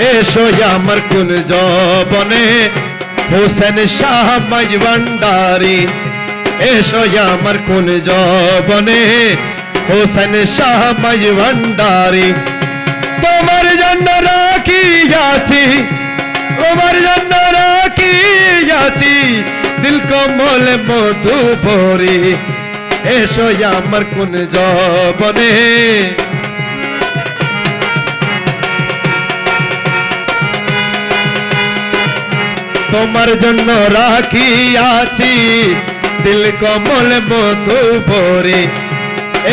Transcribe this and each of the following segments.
এসো আমার কুঞ্জ বনে হোসেন শাহ মাঝ ভান্ডারী এসো আমার কুঞ্জ বনে হোসেন শাহ মাঝ ভান্ডারী তোমার জন্য রাখিয়াছি তোমার জন্য রাখিয়াছি দিল কমল মধু ভরি এসো আমার কুঞ্জ বনে তোমার জন্য রাখিয়াছি দিল কমল মধু ভরি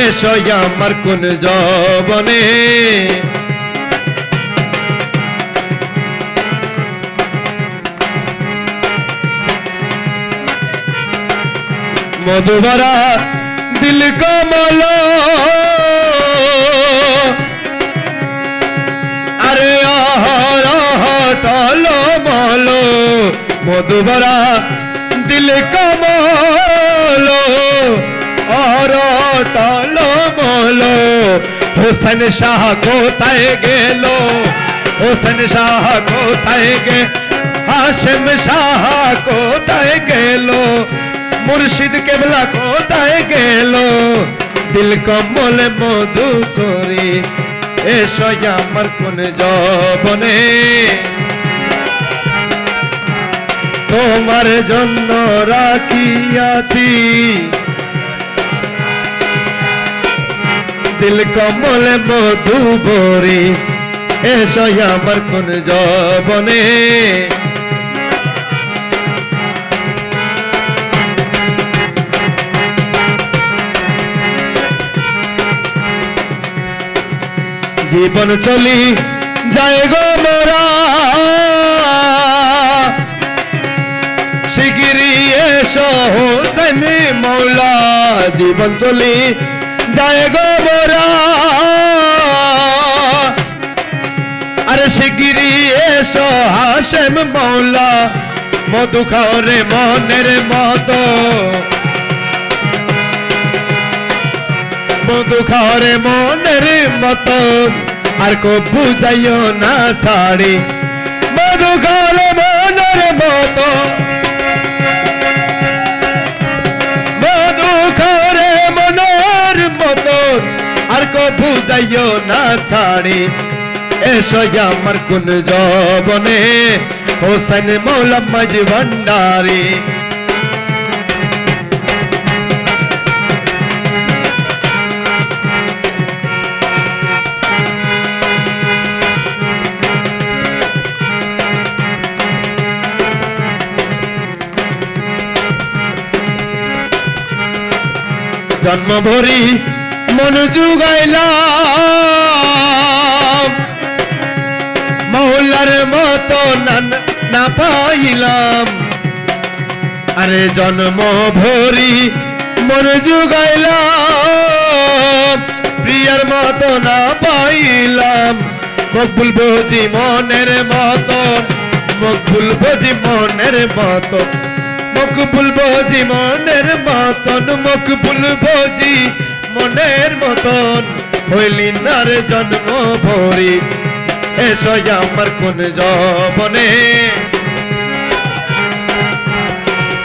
এসো আমার কুঞ্জ বনে মধুভরা দিল কমল আরে টল মল মধুভরা দিল কমল আর টল মল হোসেন শাহ কোথায় গেল হোসেন শাহ কোথায় গে হাশেম শাহ কোথায় গেল মুর্শিদ কেবলা কোথায় গেল দিল কমল মধু চোরি এসো আমার কুঞ্জ বনে তোমার জন্য রাখিয়াছি দিল কমল মধু ভরি এসো আমার কুঞ্জ বনে জীবন চলি যায় গো মোরা শিগগিরি এসো হোসেন মৌলা জীবন চলি যায় গো মোরা আরে শিগগিরি এসো হাশেম মৌলা মধু খাও রে মনের মতো মধু খাও রে মনের মতন আর কো বুঝাইও না ছাড়ি মধু খাও রে মনের মতন মধু খাও রে মনের মতন আর কো বুঝাইও না ছাড়ি এসো আমার কুঞ্জ বনে হোসেন মৌলা মাঝ ভান্ডারী জন্ম ভরি মন জুগাইলাম মৌলার মতো না পাইলাম আরে জন্ম ভরি মন জুগাইলাম প্রিয়ার মতো না পাইলাম মকবুল বোঝি মনের মতন মকবুল বোঝি মনের মতন মকবুল বোঝি মনের মতন মকবুল বোঝি মনের মতন হইলি নার জন্ম ভরি এসো আমার কুঞ্জ বনে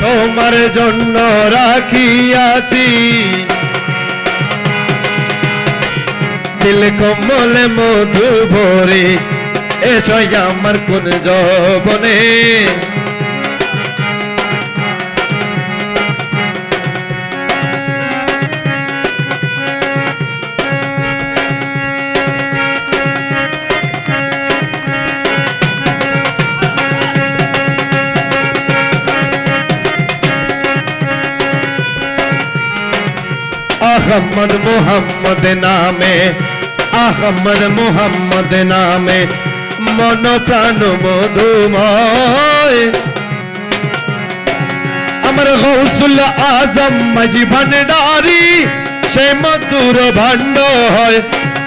তোমার জন্য রাখিয়াছি দিল কমল মধু ভরি এসো আমার কুঞ্জ বনে अहमद मोहम्मद नामे अहमद मोहम्मद नामे मन प्राण मधुमय अमर गौसुल आजम माझी भांडारी से मधुर भांड है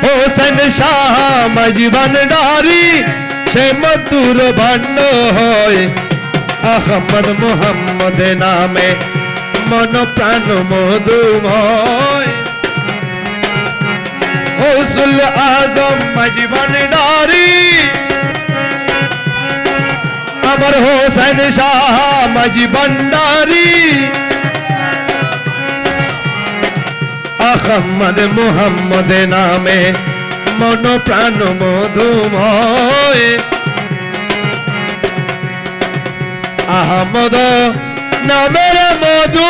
হোসেন শাহ মাঝি ভান্ডারী से मधुर भांड है अहमद मोहम्मद नामे मन प्राण मधुमय गौसुल आजम माझी भांडारी আমার হোসেন শাহ মাঝি ভান্ডারী আহমদ মুহাম্মদ নামে মন প্রাণ মধুময় আহমদ নামের মধু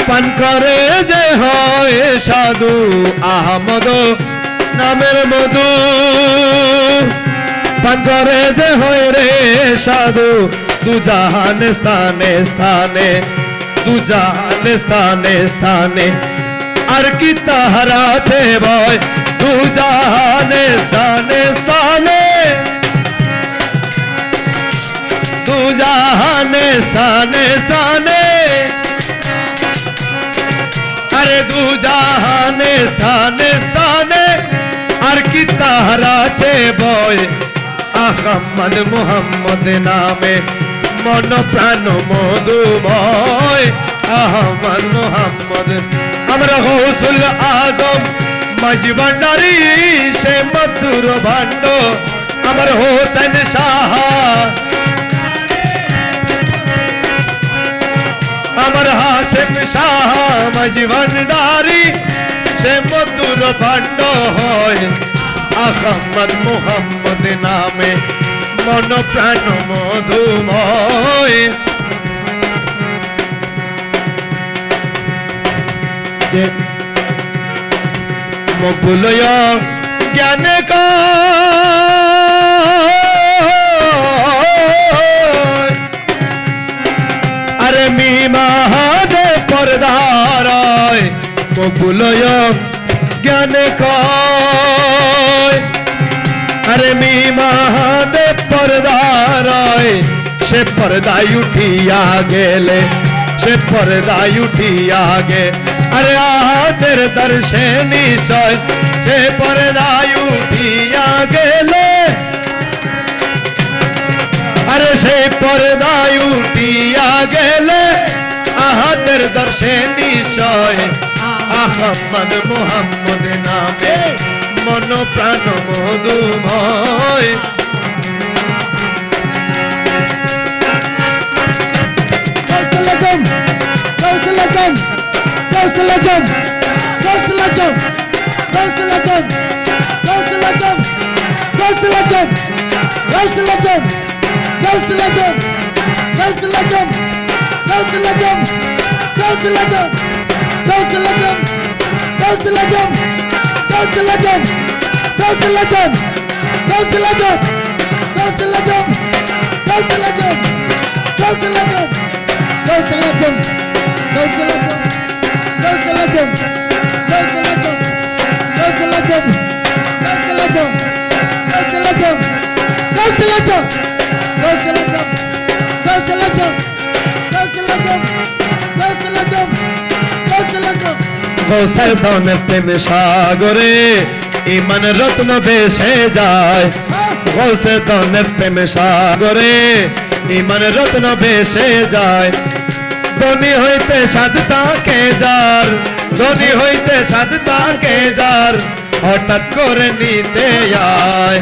পান করে যে হয় সাধু আহমদ নামের মধু পান করে যে হয় রে সাধু দুজাহান স্থানে স্থানে দুজাহান স্থানে স্থানে আর কি তাহারাতে ভয় দুজাহান স্থানে স্থানে দুজাহান স্থানে স্থানে अरे দুজাহানে স্থানে স্থানে আর কি তাহারাতে ভয় আহমদ মুহাম্মদ নামে মন প্রাণ মধুময় আহমদ মুহাম্মদ আমরা গৌসুল আজম মাঝি ভান্ডারী সে মধুর ভাণ্ড আমার হোসেন শাহ আমার হাশেম শাহ মাঝি ভান্ডারী সে মধুর ভাণ্ড হয় আহমদ মুহাম্মদ নামে মন প্রাণ মধুময় যে মকুলয় জ্ঞান আরে মিমাদে পর্দারায় মকুলয় জ্ঞান अरे মিমাদে পর্দারায় সে পর্দায় উঠিয়া গেলে সে পর্দায় উঠিয়া গে अरे आदर दर्शे निशय সে পর্দায় উঠিয়া গেলে अरे সে পর্দায় উঠিয়া গেলে আহাদের দর্শে নিশয় আহমদ মুহাম্মদ নামে মন প্রাণ মধুময় গৌসেদনের প্রেম সাগরে ইমান রত্ন বেশে যায় গৌসেদনের প্রেম সাগরে ইমান রত্ন বেশে যায় ধনী হইতে সাধতা কে যার ধনী হইতে সাধতা কে যার হঠাৎ করে নিতে যায়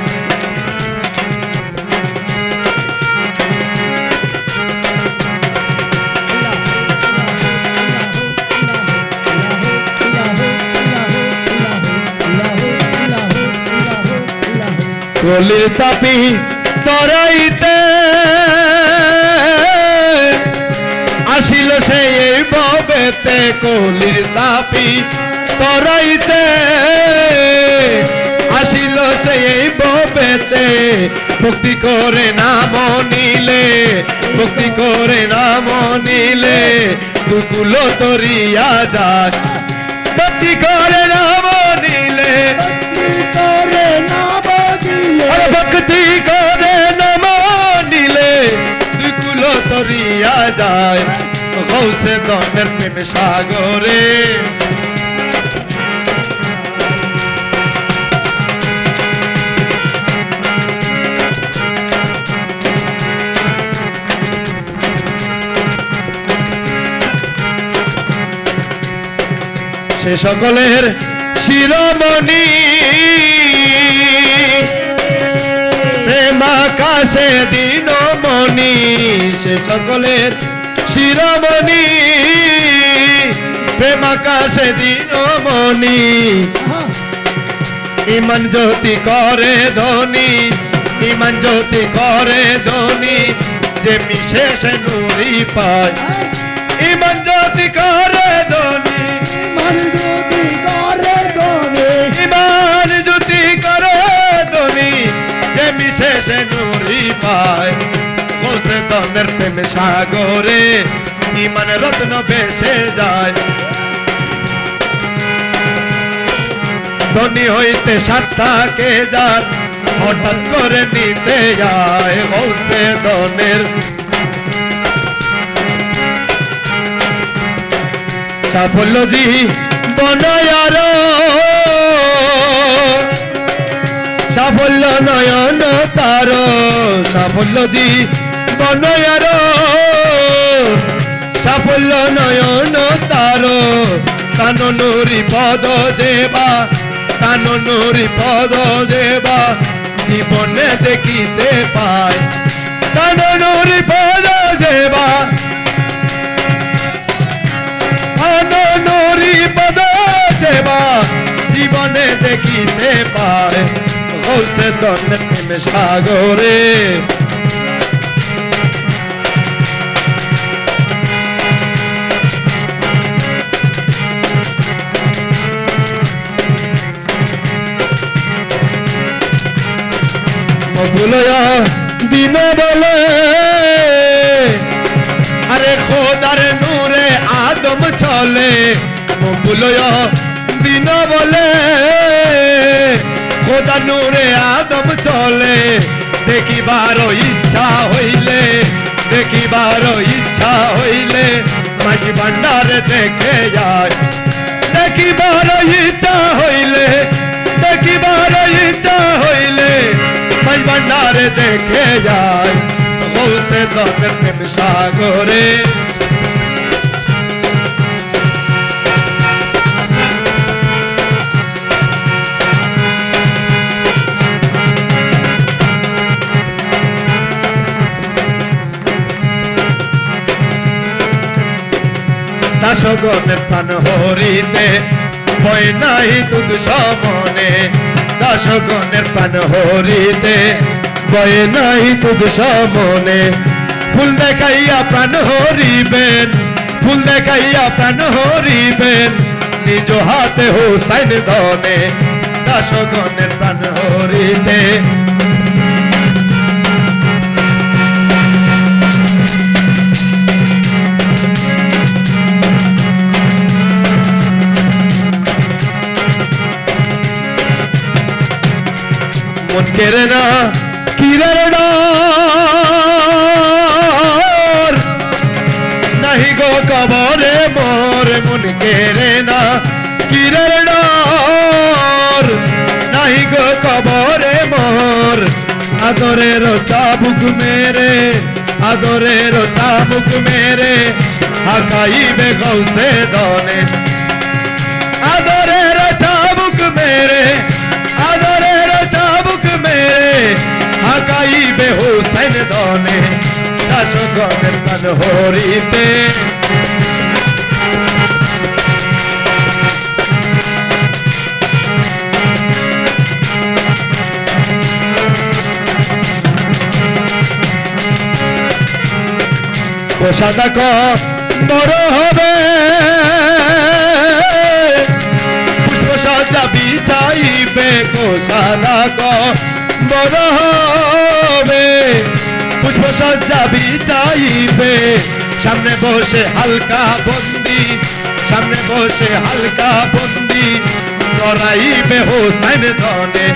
কলির তাপি তরাইতে আসিল সে এই ভবেতে কলির তাপি তরাইতে আসিল সে এই ভবেতে ভক্তি করে নাম নিলে ভক্তি করে নাম নিলে দুকুল তরিয়া যায় ভক্তি করে নাম নিলে ভক্তি করে নাম নিলে দুকুল তরিয়া যায় গৌসেদনের প্রেম সাগরে সে সকলের শিরোমণি আকাশে দিনমণি সে সকলের শিরোমণি প্রেম আকাশে দিনমণি ইমান জ্যোতি করে ধনী ইমান জ্যোতি করে ধনী যে বিশেষ নুরি পায় ইমান জ্যোতি করে ধনী ইমান জ্যোতি করে ধনী ইমান জ্যোতি করে ধনী যে বিশেষ নুরি পায় বসে দমের প্রেম সাগরে ইমান রত্ন ভেসে যায় ধনী হইতে সার্থাকে যার হঠাৎ করে নিতে যায় বসে দমের সাফল্য জি বনয়ার সাফল্য নয়ন তার সাফল্য জি বনয়ার সাফল্য নয়ন তার কাননুরি পদ দেবা কাননুরি পদ দেবা জীবনে দেখিতে পায় কাননুরি পদ দেবা কাননুরি পদ দেবা জীবনে দেখিতে পায় হৌসে দনের প্রেম সাগরে ভুলয়া দিন বলে আরে খোদার নূরে আদম চলে ভুলয়া দিন বলে খোদা নূরে আদম চলে দেখিবার ইচ্ছা হইলে দেখিবার ইচ্ছা হইলে মাঝি ভান্ডারে দেখে যায় দেখিবার ইচ্ছা হইলে দেখিবার ইচ্ছা হইলে মাঝ ভান্ডারে দেখে যায় বলতে দশের প্রেম সাগরে দাসগণের প্রাণ হরিতে ভয় নাই দুধ সমনে দাসগণের প্রাণ হরিতে ভয় নাই দুধ সমনে ফুল দেখাইয়া প্রাণ হরিবেন ফুল দেখাইয়া প্রাণ হরিবেন নিজ হাতে হুসাইন ধনে দাসগণের প্রাণ হরিতে মন কেড়ে না কিরের ডর নাহি গো কবরে মোর মন কেড়ে না কিরের ডর নাহি গো কবরে মোর আদরের চাবুক মেরে আদরের চাবুক মেরে হাকাইবে গৌসে দনে আদরের চাবুক মেরে আদরের চাবুক মেরে হাকাইবে হুসাইন দনে দাসগণের প্রাণ হরিতে কোষাদা বড় হবে পুষ্প সজ্জা বিছাইবে কোষাদা বড় হবে পুষ্প সজ্জা বিছাইবে সামনে বসে হালকা বন্দি সামনে বসে হালকা বন্দি করাইবে হুসাইন ধনে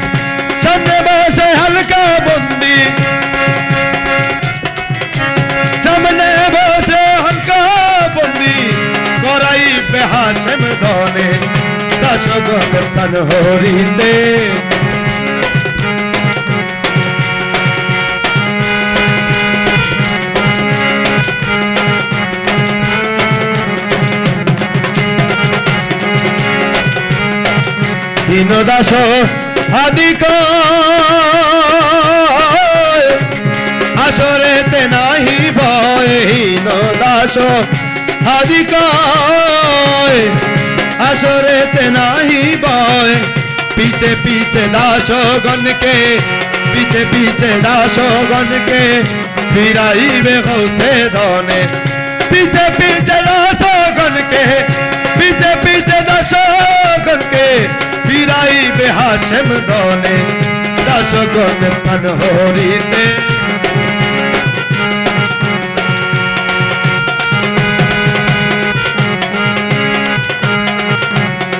সামনে বসে হালকা বন্দি সামনে বসে হালকা বন্দি করাইবে হাসেম ধনে দাসগণের প্রাণ হরিতে দীনদাস আদিক নাহি ভয় হীন দাস হাদিকায় আসরেতে নাহি ভয় पीछे पीछे दासगण के फिराई वे गौसे धने पीछे पीछे दासगण के फिराई वे हाशेम धने दासगण तन होरीते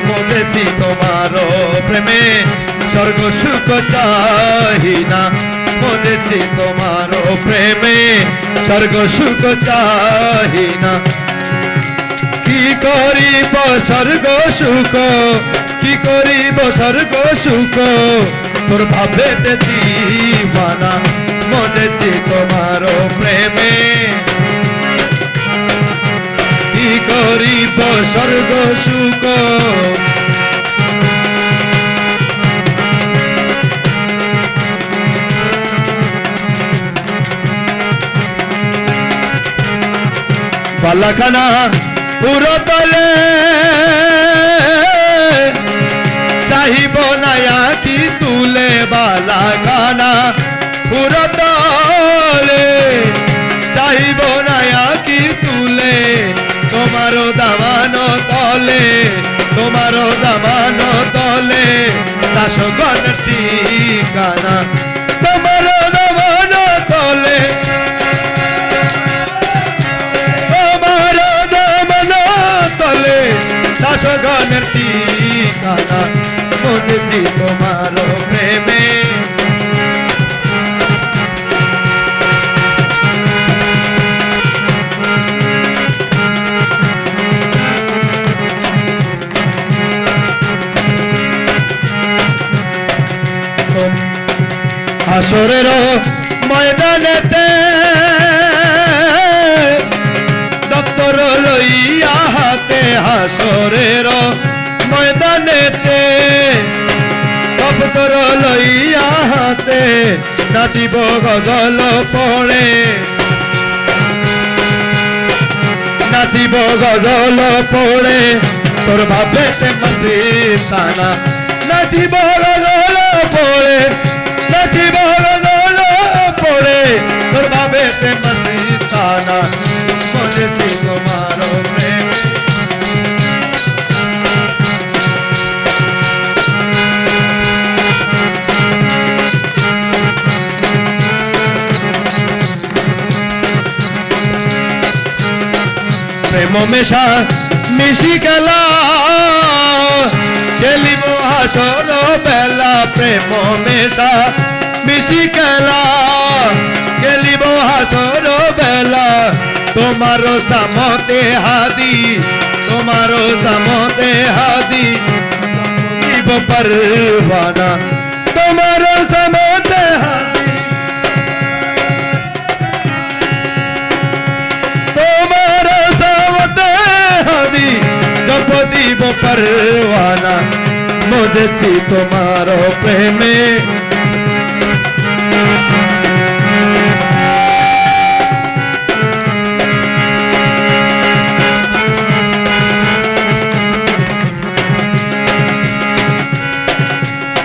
मोदेছি তোমারো প্রেমে স্বর্গ সুখ চাহি না মোদেছি তোমারো প্রেমে স্বর্গ সুখ চাহি না কি করিব স্বর্গ সুখ কি করিব স্বর্গ সুখ তোর ভাবেতে দিবানা মোদেছি তোমারো প্রেমে কি করিব স্বর্গ সুখ बालाखाना पुरो तले चाहिब नया की तुले बालाखाना पुरो तले चाहिब नया की तुले तुम्हारो दामानो तले दासगण ठिकाना तुम्हारो दामानो तले दासगणের ঠিকানা বুঝেছি তোমার প্রেমে হাসরের ময়দানেতে দপ্তর লইয়া হাতে হাসরের ময়দানেতে দপ্তর লইয়া হাতে নাচিব গজল পড়ে তোর ভাবেতে মস্তানা নাচিব গজল পড়ে তোর ভাবেতে মস্তানা বুঝেছি তোমার প্রেম প্রেম মেশা মিশি গেলা খেলিব হাসর বেলা প্রেম মেশা মিশি গেলা খেলিব হাসর বেলা তোমারো সামতে হাদি দিব পরবানা তোমারো সামতে হাদি জপ দিব পরবানা বুঝেছি তোমার প্রেমে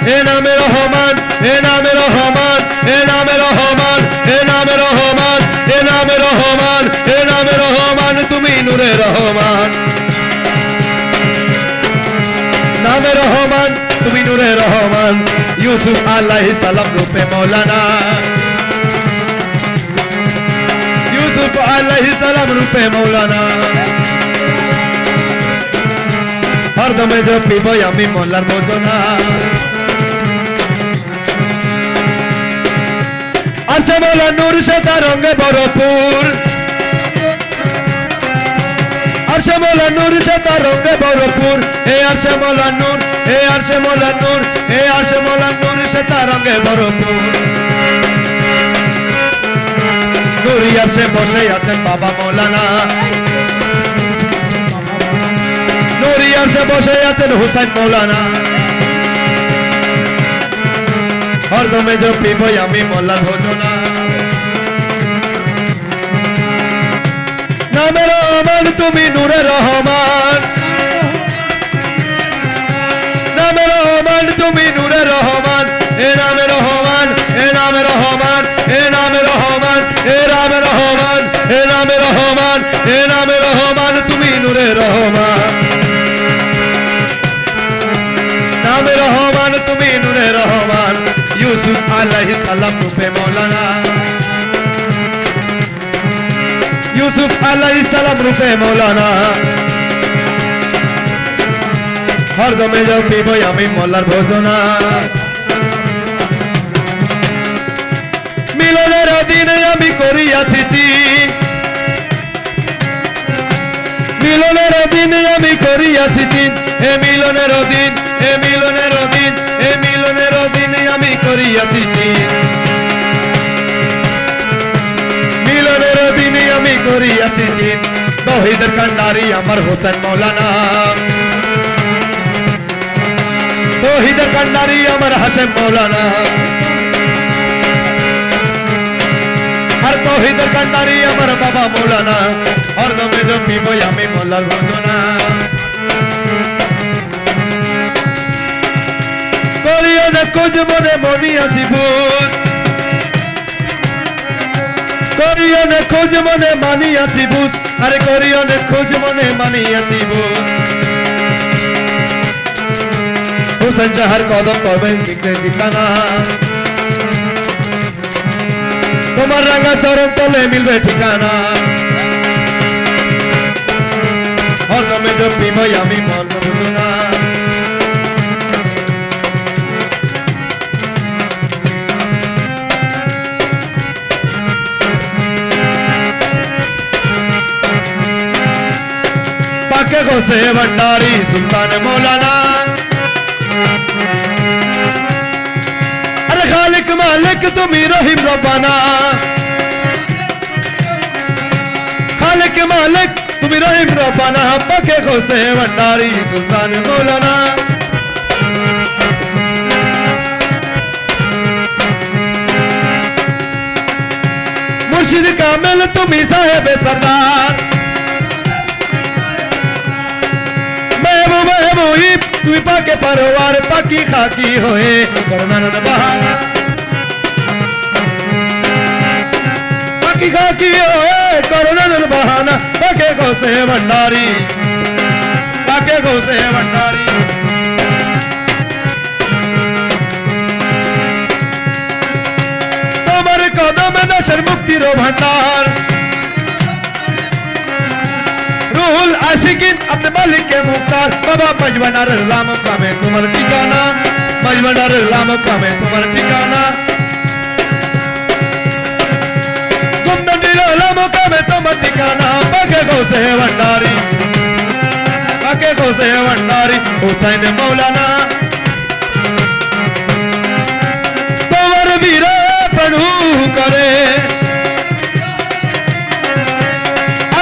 हे नामे रहमान हे नामे रहमान हे नामे रहमान हे नामे रहमान हे नामे रहमान हे नामे रहमान তুমি নূরে রহমান नामे रहमान তুমি নূরে রহমান ইউসুফ আলাইহিস সালাম রূপে মৌলানা ইউসুফ আলাইহিস সালাম রূপে মৌলানা হরদমে জপিব আমি মোল্লার ভজনা আরশে মোলা নূর সে তার রঙে ভরপুর আরশে মোলা নূর সে তার রঙে ভরপুর হে আরশে মোলা নূর হে আরশে মোলা নূর হে আরশে মোলা নূর সে তার রঙে ভরপুর নূরি আরশে বসে আছেন বাবা মৌলানা নূরি আরশে বসে আছেন হুসাইন মৌলানা হরদমে জপিব আমি মোল্লার ভজনা নামে রহমান তুমি নূরে রহমান নামে রহমান তুমি নূরে রহমান এ নামে রহমান এ নামে রহমান এ নামে রহমান এ নামে রহমান এ নামে রহমান এ নামে রহমান তুমি নূরে রহমান নামে রহমান তুমি নূরে রহমান ইউসুফ আলাইহিস সালাম রূপে মৌলানা ইউসুফ আলাইহিস সালাম রূপে মৌলানা হরদমে যাও পিব আমি মোল্লার ভোজনা মিলনের দিনে আমি করিয়াছি মিলনের দিনে আমি করিয়াছি হে মিলনের দিন হে মিলনের দিন হে মিলনের দিনে আমি করিয়াছি মিলনের দিনে আমি করিয়াছি তৌহিদের কান্ডারি আমার হোসেন মৌলানা তৌহিদের কান্ডারি আমার হাসেম মৌলানা আর তৌহিদের কান্ডারি আমার বাবা মৌলানা আর নমে জপি বই আমি মোল্লার ভজনা করিও না কোজ মনে মনি আছি ভূত করিও না খোঁজ মনে মানি আছি বুঝ আরে করিও না খোঁজ মনে মানি আছি বুঝ হুসেন শাহর কদম করবে ঠিকানা তোমার রাঙা চরণ তলে মিলবে ঠিকানা হরদমে জপি বই আমি মন বুঝনা पाके गोसे भंडारी सुल्तान मौलाना अरे खालिक मालिक तुम्ही रहीम रब्बाना खालिक मालिक तुम्ही रहीम रब्बाना पाके गोसे भंडारी सुल्तान मौलाना मुर्शिद कामिल तुम्ही साहेब सरदार तुम पाके परवार पाकी खाकी होए करना न बहाना पाकी खाकी होए करना न बहाना पाके गोसे भंडारी पाके गोसे भंडारी तुम्हारे कदम में नशर मुक्ति रो भंडार रूहुल आशिकीन अपने मालिक के मुख्तार बाबा मजबनार राम का में तुम्हारा ठिकाना मजबनार राम का में तुम्हारा ठिकाना गुमदंडी राम का में तुम्हारा ठिकाना पाके गोसे भंडारी पाके गोसे भंडारी हुसैन मौलाना तोवर वीरा पढ़ू करे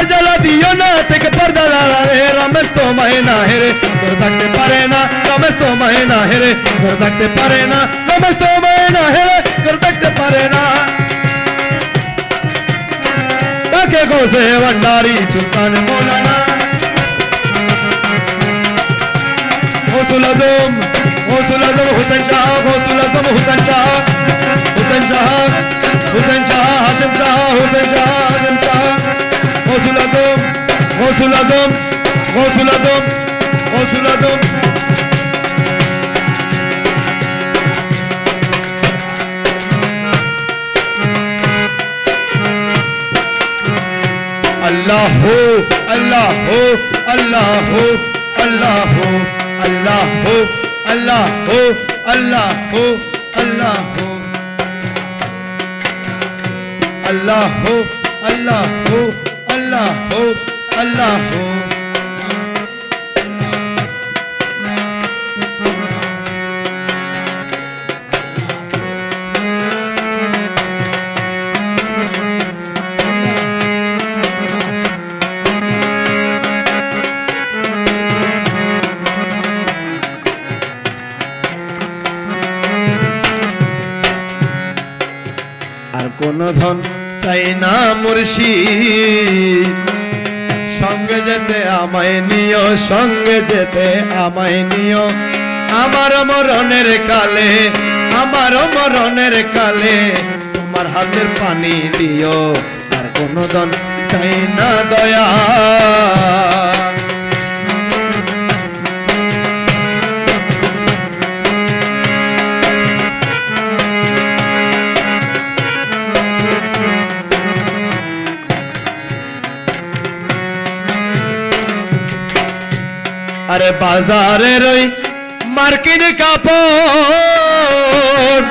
जला दियो ना ते के पर्दा लाला रे रमेश तो महीना हेरे करदक्ते पारे ना रमेश तो महीना हेरे करदक्ते पारे ना रमेश तो महीना हेरे करदक्ते पारे ना पाके गोसे भंडारी सुल्तान मौलाना हुसैन आज़म हुसैन शाह हुसैन आज़म हुसैन शाह हुसैन शाह हुसैन शाह हाशिम शाह हुसैन शाह हाशिम शाह गौसुल आज़म गौसुल आज़म गौसुल आज़म गौसुल आज़म अल्लाह हो अल्लाह हो अल्लाह हो अल्लाह हो अल्लाह हो अल्लाह हो अल्लाह हो अल्लाह हो अल्लाह हो अल्लाह हो अल्लाह हो अल्लाह हो আর কোন ধন চাই না মুর্শিদ সঙ্গে যেতে আমায় নিও, সঙ্গে যেতে আমায় নিও, আমার মরণের কালে, আমার মরণের কালে তোমার হাতের পানি দিও, আর কোনো দন চাই না দয়া। আরে বাজারের ওই মার্কিন কাপড়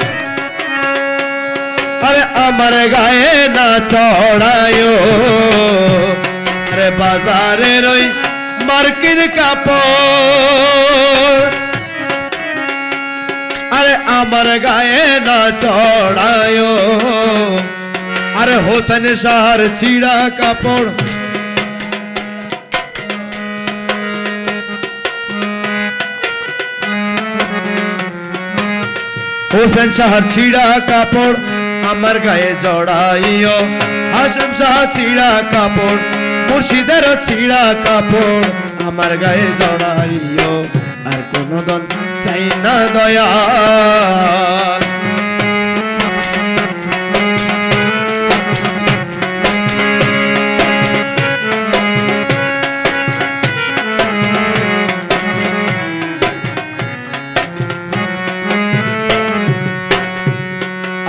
আরে আমার গায়ে না চড়ায়ো, আরে বাজারের ওই মার্কিন কাপড় আরে আমার গায়ে না চড়ায়ো, আরে হোসেন শাহর ছিড়া কাপড় হোসেন শাহর ছিড়া কাপড় আমার গায়ে জড়াইও, হাশেম শাহ ছিড়া কাপড় মুর্শিদের ছিড়া কাপড় আমার গায়ে জড়াইও, আর কোনো দন চাই না দয়া।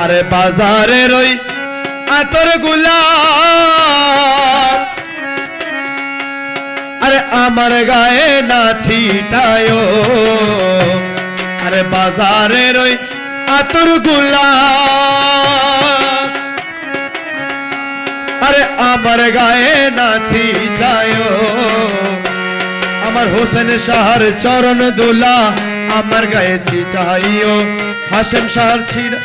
আরে বাজারের ওই আতর গোলাপ আরে আমার গায়ে না ছিটায়ো, আরে বাজারের ওই আতর গোলাপ আরে আমার গায়ে না ছিটায়ো, আমার হোসেন শাহর চরণ দুলা আমার গায়ে ছিটাইও, হাশেম শাহর ছিড়া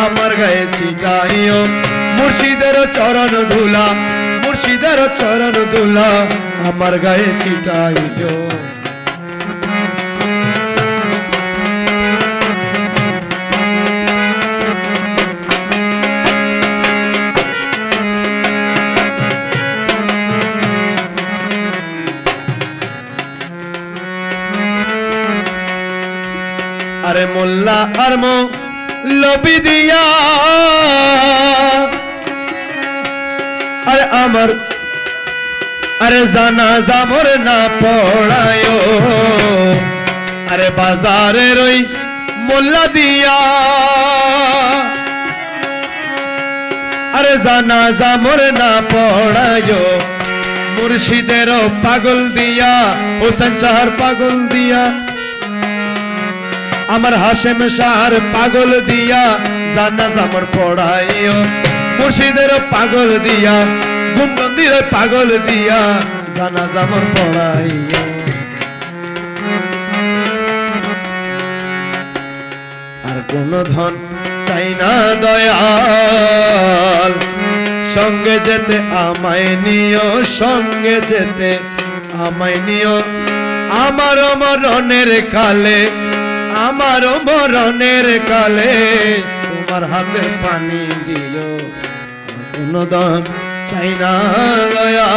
আমার গায়ে ছিটাইও, মুর্শিদের চরণ ধুলা, মুর্শিদের চরণ ধুলা আমার গায়ে ছিটাইও। আরে মোল্লা আর মো লবি দিয়া আরে আমার আরে জানাজা মোর না পড়ায়ো, আরে বাজারের ওই মোল্লা দিয়া আরে জানাজা মোর না পড়ায়ো, মুর্শিদের পাগল দিয়া হোসেন শাহর পাগল দিয়া আমার হাশেম শাহর পাগল দিয়া জানাজা মোর পড়াইও, মুর্শিদের পাগল দিয়া গুমবন্দির পাগল দিয়া জানাজা মোর পড়াইও। আর কোন ধন চাই না দয়াল, সঙ্গে যেতে আমায় নিও, সঙ্গে যেতে আমায় নিও, আমার মরণের কালে, আমার মরণের কালে তোমার হাতে পানি দিও, কোনো দাম চাই না দয়া।